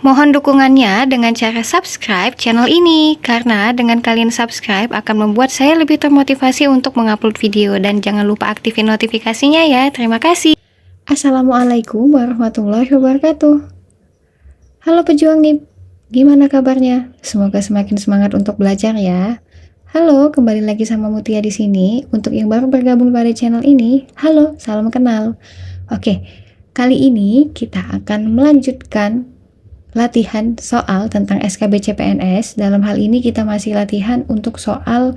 Mohon dukungannya dengan cara subscribe channel ini, karena dengan kalian subscribe akan membuat saya lebih termotivasi untuk mengupload video, dan jangan lupa aktifin notifikasinya ya. Terima kasih. Assalamualaikum warahmatullahi wabarakatuh. Halo pejuang NIP, gimana kabarnya? Semoga semakin semangat untuk belajar ya. Halo, kembali lagi sama Mutia di sini. Untuk yang baru bergabung pada channel ini, halo, salam kenal. Oke, kali ini kita akan melanjutkan latihan soal tentang SKB CPNS. Dalam hal ini kita masih latihan untuk soal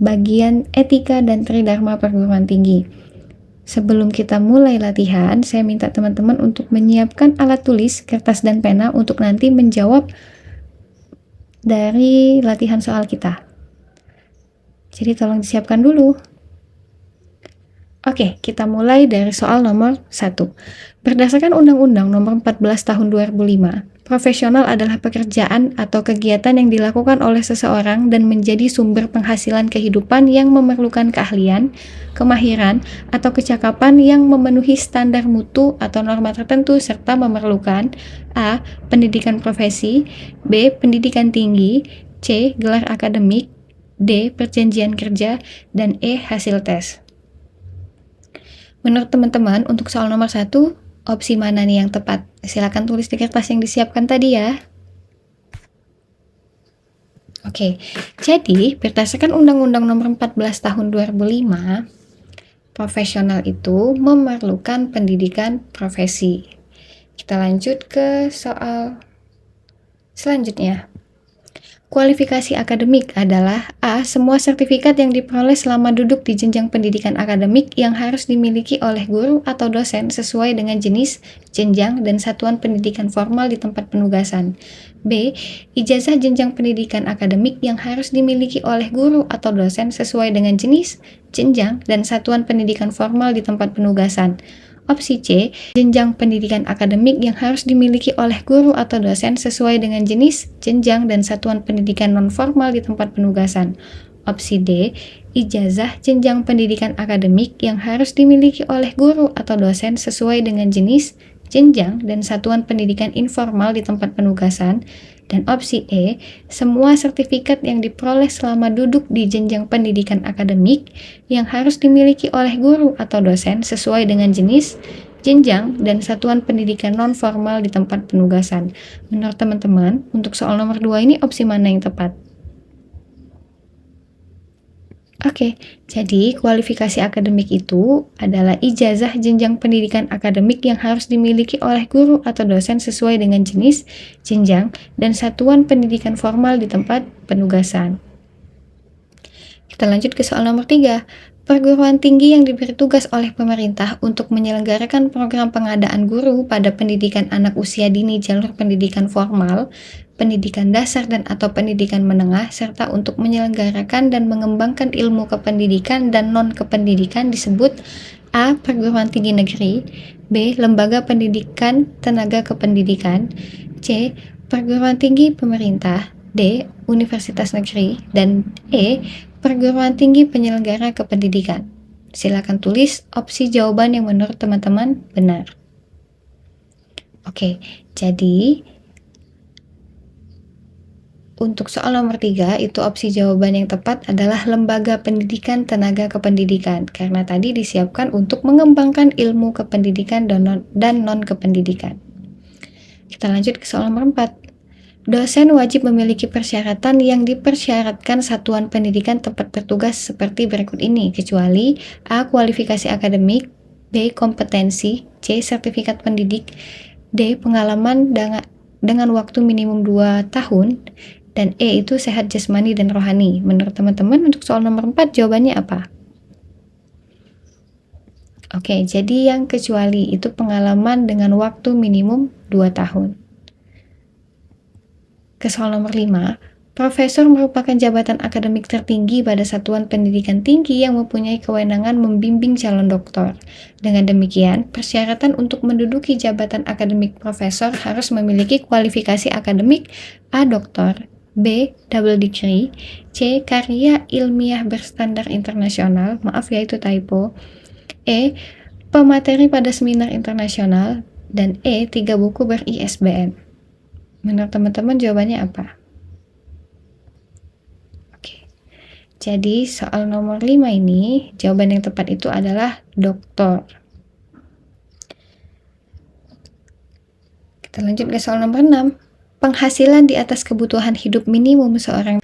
bagian etika dan tridharma perguruan tinggi. Sebelum kita mulai latihan, saya minta teman-teman untuk menyiapkan alat tulis, kertas dan pena untuk nanti menjawab dari latihan soal kita. Jadi tolong disiapkan dulu. Oke, kita mulai dari soal nomor 1. Berdasarkan Undang-Undang Nomor 14 Tahun 2005, profesional adalah pekerjaan atau kegiatan yang dilakukan oleh seseorang dan menjadi sumber penghasilan kehidupan yang memerlukan keahlian, kemahiran, atau kecakapan yang memenuhi standar mutu atau norma tertentu serta memerlukan A. Pendidikan profesi, B. Pendidikan tinggi, C. Gelar akademik, D. Perjanjian kerja, dan E. Hasil tes. Menurut teman-teman, untuk soal nomor 1, opsi mana nih yang tepat? Silakan tulis di kertas yang disiapkan tadi ya. Oke, jadi berdasarkan Undang-Undang Nomor 14 Tahun 2005, profesional itu memerlukan pendidikan profesi. Kita lanjut ke soal selanjutnya. Kualifikasi akademik adalah A. Semua sertifikat yang diperoleh selama duduk di jenjang pendidikan akademik yang harus dimiliki oleh guru atau dosen sesuai dengan jenis, jenjang, dan satuan pendidikan formal di tempat penugasan. B. Ijazah jenjang pendidikan akademik yang harus dimiliki oleh guru atau dosen sesuai dengan jenis, jenjang, dan satuan pendidikan formal di tempat penugasan. Opsi C, jenjang pendidikan akademik yang harus dimiliki oleh guru atau dosen sesuai dengan jenis, jenjang, dan satuan pendidikan non-formal di tempat penugasan. Opsi D, ijazah jenjang pendidikan akademik yang harus dimiliki oleh guru atau dosen sesuai dengan jenis, jenjang, dan satuan pendidikan informal di tempat penugasan. Dan opsi E, semua sertifikat yang diperoleh selama duduk di jenjang pendidikan akademik yang harus dimiliki oleh guru atau dosen sesuai dengan jenis, jenjang, dan satuan pendidikan non-formal di tempat penugasan. Menurut teman-teman, untuk soal nomor 2 ini opsi mana yang tepat? Oke, jadi kualifikasi akademik itu adalah ijazah jenjang pendidikan akademik yang harus dimiliki oleh guru atau dosen sesuai dengan jenis, jenjang, dan satuan pendidikan formal di tempat penugasan. Kita lanjut ke soal nomor 3. Perguruan tinggi yang diberi tugas oleh pemerintah untuk menyelenggarakan program pengadaan guru pada pendidikan anak usia dini jalur pendidikan formal, pendidikan dasar dan atau pendidikan menengah, serta untuk menyelenggarakan dan mengembangkan ilmu kependidikan dan non-kependidikan disebut A. Perguruan tinggi negeri, B. Lembaga pendidikan tenaga kependidikan, C. Perguruan tinggi pemerintah, D. Universitas negeri, dan E. Perguruan tinggi penyelenggara kependidikan. Silakan tulis opsi jawaban yang menurut teman-teman benar. Oke, jadi untuk soal nomor 3, itu opsi jawaban yang tepat adalah lembaga pendidikan tenaga kependidikan, karena tadi disiapkan untuk mengembangkan ilmu kependidikan dan non-kependidikan. Kita lanjut ke soal nomor 4. Dosen wajib memiliki persyaratan yang dipersyaratkan satuan pendidikan tempat bertugas seperti berikut ini, kecuali A. Kualifikasi akademik, B. Kompetensi, C. Sertifikat pendidik, D. Pengalaman dengan waktu minimum 2 tahun, dan E itu sehat jasmani dan rohani. Menurut teman-teman untuk soal nomor 4 jawabannya apa? Oke, jadi yang kecuali itu pengalaman dengan waktu minimum 2 tahun. Ke soal nomor 5, profesor merupakan jabatan akademik tertinggi pada satuan pendidikan tinggi yang mempunyai kewenangan membimbing calon doktor. Dengan demikian, persyaratan untuk menduduki jabatan akademik profesor harus memiliki kualifikasi akademik A. Doktor, B. Double degree, C. Karya ilmiah berstandar internasional, maaf ya itu typo, E. Pemateri pada seminar internasional, dan E. 3 buku ber-ISBN. Menurut teman-teman jawabannya apa? Oke. Jadi soal nomor 5 ini, jawaban yang tepat itu adalah doktor. Kita lanjut ke soal nomor 6. Penghasilan di atas kebutuhan hidup minimum seorang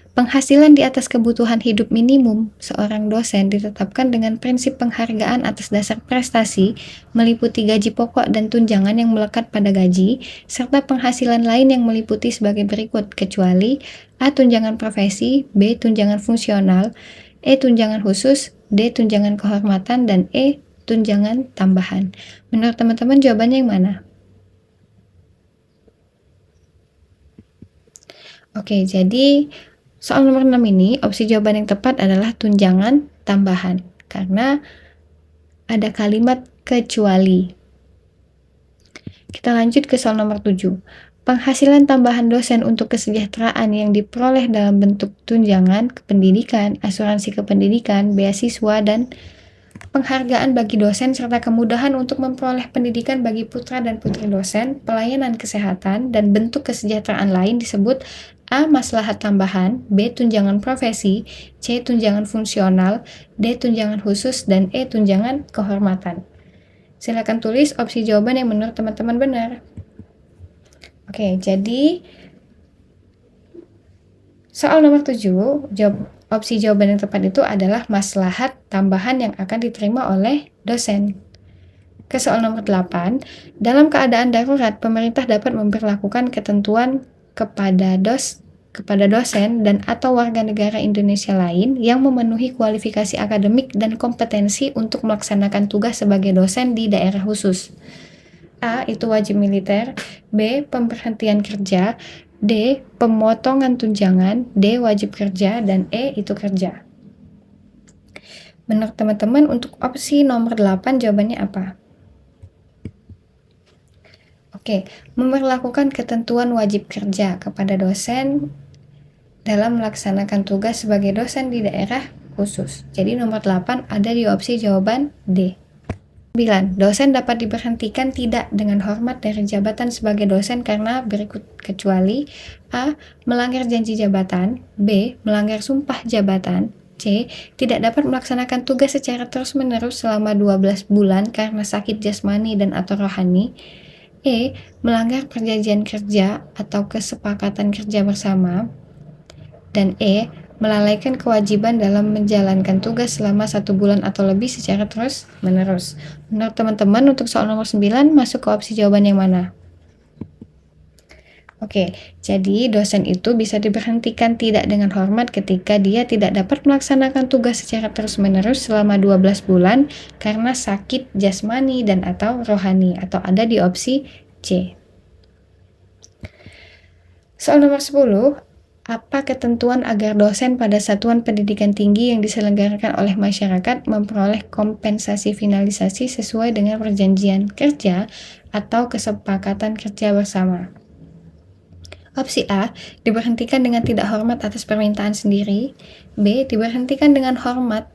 dosen ditetapkan dengan prinsip penghargaan atas dasar prestasi, meliputi gaji pokok dan tunjangan yang melekat pada gaji, serta penghasilan lain yang meliputi sebagai berikut, kecuali A. Tunjangan profesi, B. Tunjangan fungsional, E. Tunjangan khusus, D. Tunjangan kehormatan, dan E. Tunjangan tambahan. Menurut teman-teman jawabannya yang mana? Oke, jadi soal nomor 6 ini opsi jawaban yang tepat adalah tunjangan tambahan karena ada kalimat kecuali. Kita lanjut ke soal nomor 7. Penghasilan tambahan dosen untuk kesejahteraan yang diperoleh dalam bentuk tunjangan kependidikan, asuransi kependidikan, beasiswa, dan penghargaan bagi dosen serta kemudahan untuk memperoleh pendidikan bagi putra dan putri dosen, pelayanan kesehatan, dan bentuk kesejahteraan lain disebut A. Maslahat tambahan, B. Tunjangan profesi, C. Tunjangan fungsional, D. Tunjangan khusus, dan E. Tunjangan kehormatan. Silakan tulis opsi jawaban yang menurut teman-teman benar. Oke, jadi soal nomor 7, opsi jawaban yang tepat itu adalah maslahat tambahan yang akan diterima oleh dosen. Ke soal nomor 8, dalam keadaan darurat, pemerintah dapat memberlakukan ketentuan kepada dosen dan atau warga negara Indonesia lain yang memenuhi kualifikasi akademik dan kompetensi untuk melaksanakan tugas sebagai dosen di daerah khusus. A. Itu wajib militer, B. Pemberhentian kerja, D. Pemotongan tunjangan, D. Wajib kerja, dan E. Itu kerja. Menurut teman-teman untuk opsi nomor 8 jawabannya apa? Oke, memberlakukan ketentuan wajib kerja kepada dosen dalam melaksanakan tugas sebagai dosen di daerah khusus. Jadi nomor 8 ada di opsi jawaban D. 9. Dosen dapat diberhentikan tidak dengan hormat dari jabatan sebagai dosen karena berikut kecuali A. Melanggar janji jabatan, B. Melanggar sumpah jabatan, C. Tidak dapat melaksanakan tugas secara terus-menerus selama 12 bulan karena sakit jasmani dan atau rohani, E. Melanggar perjanjian kerja atau kesepakatan kerja bersama, dan E. Melalaikan kewajiban dalam menjalankan tugas selama 1 bulan atau lebih secara terus-menerus. Menurut teman-teman untuk soal nomor 9 masuk ke opsi jawaban yang mana? Oke, jadi dosen itu bisa diberhentikan tidak dengan hormat ketika dia tidak dapat melaksanakan tugas secara terus-menerus selama 12 bulan karena sakit jasmani dan atau rohani, atau ada di opsi C. Soal nomor 10, apa ketentuan agar dosen pada satuan pendidikan tinggi yang diselenggarakan oleh masyarakat memperoleh kompensasi finalisasi sesuai dengan perjanjian kerja atau kesepakatan kerja bersama? Opsi A, diberhentikan dengan tidak hormat atas permintaan sendiri. B, diberhentikan dengan hormat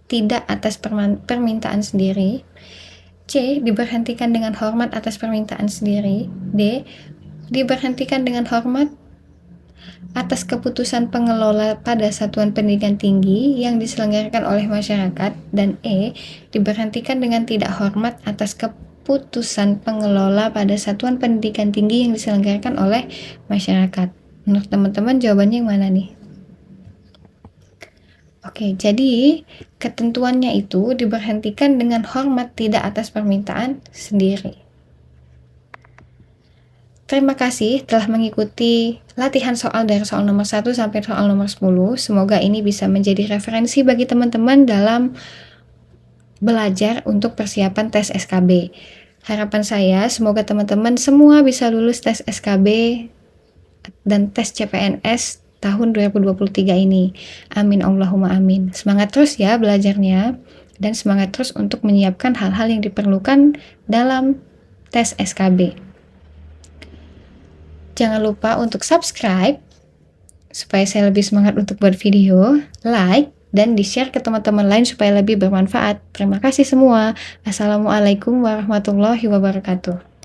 tidak atas permintaan sendiri. C, diberhentikan dengan hormat atas permintaan sendiri. D, diberhentikan dengan hormat atas keputusan pengelola pada satuan pendidikan tinggi yang diselenggarakan oleh masyarakat. Dan E, diberhentikan dengan tidak hormat atas keputusan pengelola pada satuan pendidikan tinggi yang diselenggarakan oleh masyarakat. Menurut teman-teman jawabannya yang mana nih? Oke, jadi ketentuannya itu diberhentikan dengan hormat tidak atas permintaan sendiri. Terima kasih telah mengikuti latihan soal dari soal nomor 1 sampai soal nomor 10. Semoga ini bisa menjadi referensi bagi teman-teman dalam belajar untuk persiapan tes SKB. Harapan saya semoga teman-teman semua bisa lulus tes SKB dan tes CPNS tahun 2023 ini. Amin Allahumma amin. Semangat terus ya belajarnya dan semangat terus untuk menyiapkan hal-hal yang diperlukan dalam tes SKB. Jangan lupa untuk subscribe supaya saya lebih semangat untuk buat video, like, dan di-share ke teman-teman lain supaya lebih bermanfaat. Terima kasih semua. Assalamualaikum warahmatullahi wabarakatuh.